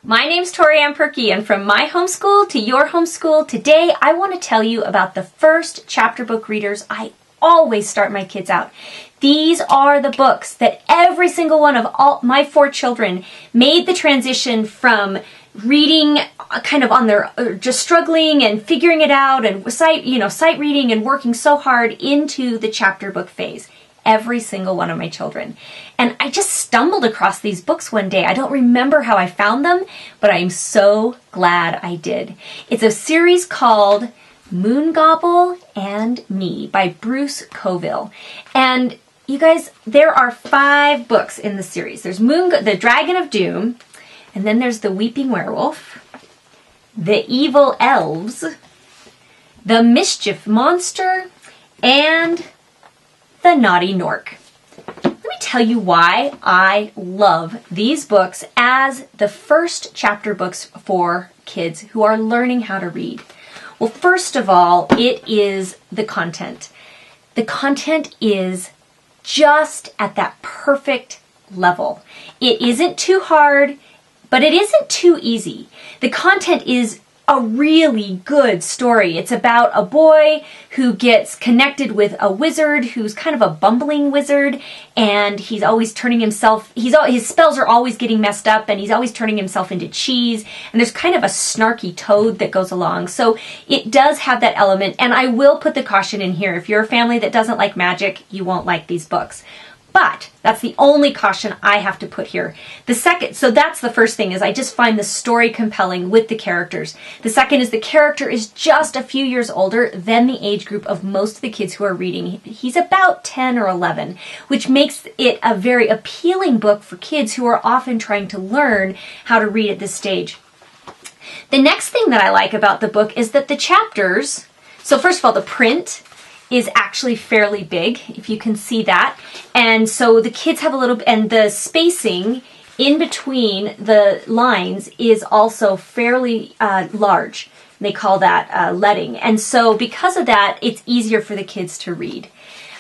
My name's Tori Ann Perky, and from my homeschool to your homeschool, today I want to tell you about the first chapter book readers I always start my kids out. These are the books that every single one of all my 4 children made the transition from reading kind of on their, just struggling and figuring it out and sight reading and working so hard into the chapter book phase. Every single one of my children. And I just stumbled across these books one day. I don't remember how I found them, but I am so glad I did. It's a series called Moongobble and Me by Bruce Coville. And you guys, there are 5 books in the series. There's the Dragon of Doom, and then there's the Weeping Werewolf, the Evil Elves, the Mischief Monster, and the Naughty Nork. Let me tell you why I love these books as the first chapter books for kids who are learning how to read. Well, first of all, it is the content. The content is just at that perfect level. It isn't too hard, but it isn't too easy. The content is a really good story. It's about a boy who gets connected with a wizard who's kind of a bumbling wizard, and he's always turning himself, his spells are always getting messed up, and he's always turning himself into cheese, and there's kind of a snarky toad that goes along. So it does have that element, and I will put the caution in here. If you're a family that doesn't like magic, you won't like these books. But that's the only caution I have to put here. So that's the first thing, is I just find the story compelling with the characters. The second is the character is just a few years older than the age group of most of the kids who are reading. He's about 10 or 11, which makes it a very appealing book for kids who are often trying to learn how to read at this stage. The next thing that I like about the book is that the chapters, so first of all, the print is actually fairly big, if you can see that. And so the kids have and the spacing in between the lines is also fairly large. They call that leading. And so because of that, it's easier for the kids to read.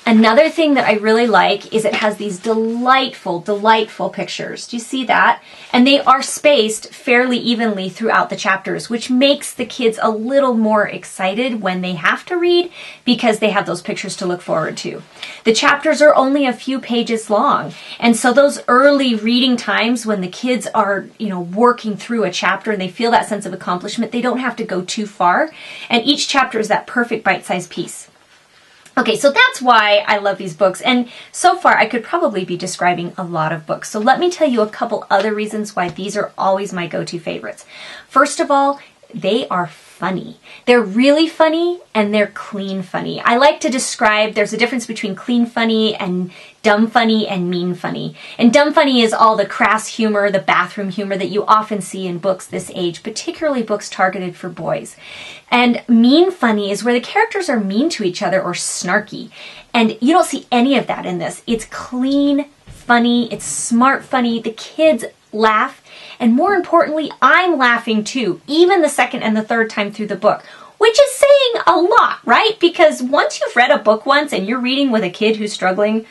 Another thing that I really like is it has these delightful, delightful pictures. Do you see that? And they are spaced fairly evenly throughout the chapters, which makes the kids a little more excited when they have to read because they have those pictures to look forward to. The chapters are only a few pages long. And so those early reading times when the kids are, working through a chapter and they feel that sense of accomplishment, they don't have to go too far. And each chapter is that perfect bite-sized piece. Okay, so that's why I love these books, and so far I could probably be describing a lot of books. So let me tell you a couple other reasons why these are always my go-to favorites. First of all, they are funny. They're really funny, and they're clean funny. I like to describe, there's a difference between clean funny and dumb funny and mean funny. And dumb funny is all the crass humor, the bathroom humor that you often see in books this age, particularly books targeted for boys. And mean funny is where the characters are mean to each other or snarky. And you don't see any of that in this. It's clean funny, it's smart funny, the kids laugh, and more importantly, I'm laughing too, even the second and the third time through the book, which is saying a lot, right? Because once you've read a book once and you're reading with a kid who's struggling,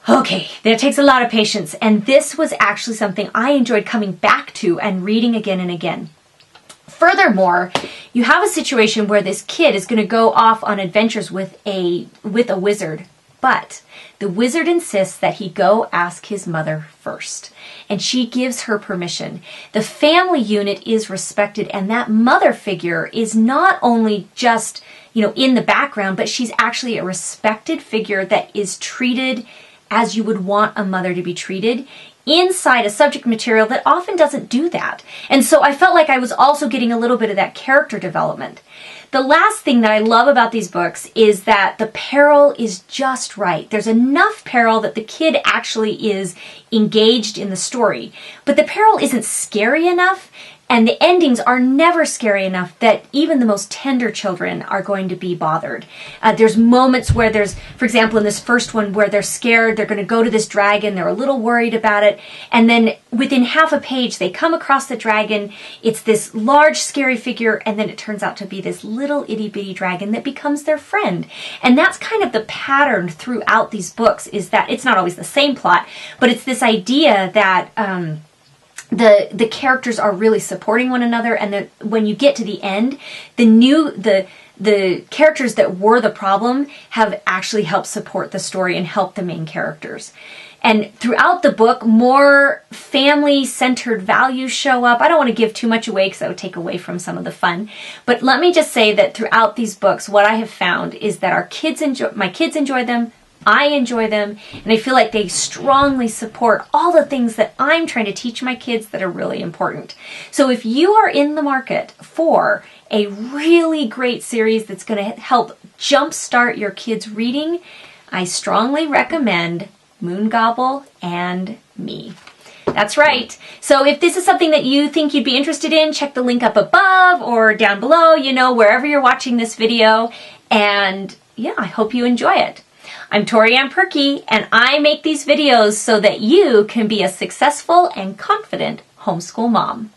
okay, that takes a lot of patience. And this was actually something I enjoyed coming back to and reading again and again. Furthermore, you have a situation where this kid is going to go off on adventures with a wizard, but the wizard insists that he go ask his mother first, and she gives her permission. The family unit is respected, and that mother figure is not only just, in the background, but she's actually a respected figure that is treated as you would want a mother to be treated inside a subject material that often doesn't do that. And so I felt like I was also getting a little bit of that character development. The last thing that I love about these books is that the peril is just right. There's enough peril that the kid actually is engaged in the story, but the peril isn't scary enough, and the endings are never scary enough that even the most tender children are going to be bothered. There's moments where for example, in this first one, where they're scared, they're going to go to this dragon, they're a little worried about it, and then within half a page, they come across the dragon, it's this large, scary figure, and then it turns out to be this little itty-bitty dragon that becomes their friend. And that's kind of the pattern throughout these books, is that it's not always the same plot, but it's this idea that the characters are really supporting one another, and when you get to the end, the characters that were the problem have actually helped support the story and help the main characters. And throughout the book, more family-centered values show up. I don't want to give too much away because that would take away from some of the fun. But let me just say that throughout these books, what I have found is that my kids enjoy them, I enjoy them, and I feel like they strongly support all the things that I'm trying to teach my kids that are really important. So if you are in the market for a really great series that's going to help jumpstart your kids' reading, I strongly recommend Moongobble and Me. That's right. So if this is something that you think you'd be interested in, check the link up above or down below, wherever you're watching this video. And yeah, I hope you enjoy it. I'm Tori Ann Perky, and I make these videos so that you can be a successful and confident homeschool mom.